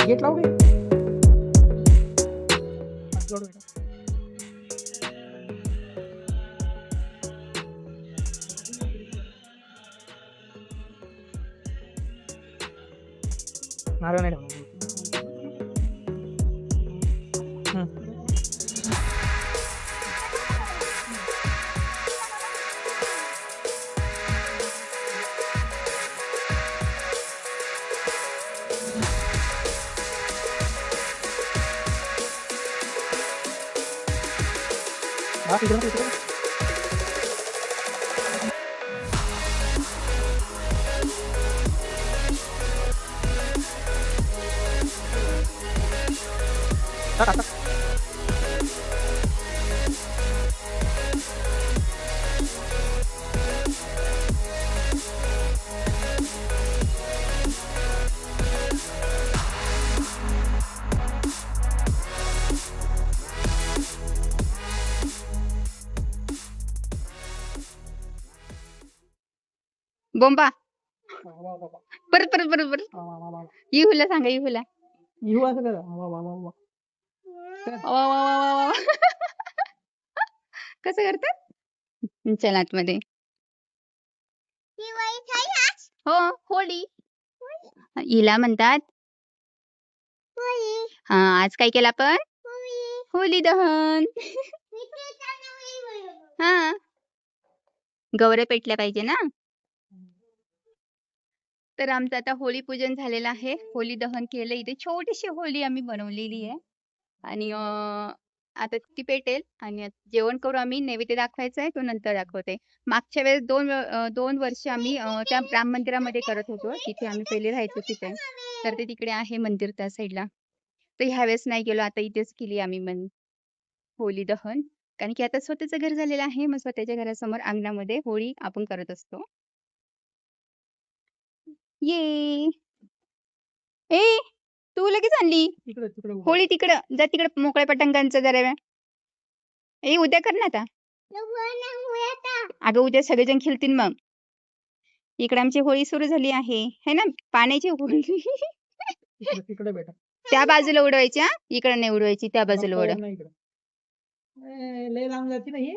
Gate लाव गे नारळ नाही ठेवणार. हा तिकडे तिकडे टाक टाक. बोंबा वा वा वा वा. परत परत परत परत वा वा वा वा. इहुला सांगा इहुला इहू असं करा. वा वा वा वा. वा वा वा वा वा. कसं करतात चल आतमध्ये. हो होळी हिला म्हणतात. हा आज काय केलं आपण होळी दहन. हा गौऱ्या पेटल्या पाहिजे ना. तर आमचं आता होळी पूजन झालेलं आहे. होळी दहन केलं. इथे छोटीशी होळी आम्ही बनवलेली आहे आणि आता ती पेटेल आणि जेवण करू. आम्ही नैवेद्य दाखवायचा आहे तो नंतर दाखवते. मागच्या वेळेस 2 वर्ष आम्ही त्या राम मंदिरामध्ये करत होतो. तिथे आम्ही पहिले राहायचो तिथे. तर ते तिकडे आहे मंदिर त्या साईडला. तर ह्या वेळेस नाही गेलो. आता इथेच केली आम्ही होळी दहन. कारण की आता स्वतःचं घर झालेलं आहे. मग स्वतःच्या घरासमोर अंगणामध्ये होळी आपण करत असतो. ये ए तू लगेच आणली तिकडे तिकडे उभं. होळी. तिकडं जा तिकडं मोकळ्या पटांगांचं जरा वेळ. ए उद्या कर ना आता. अगं उद्या सगळेजण खेळतील मग. इकडे आमची होळी सुरू झाली आहे है ना. पाण्याची होळी. तिकडे तिकडे बेटा. त्या बाजूला उडवायची हा. इकडे नाही उडवायची त्या बाजूला उडव. नाही इकडे. लय लांब जाते ना ही.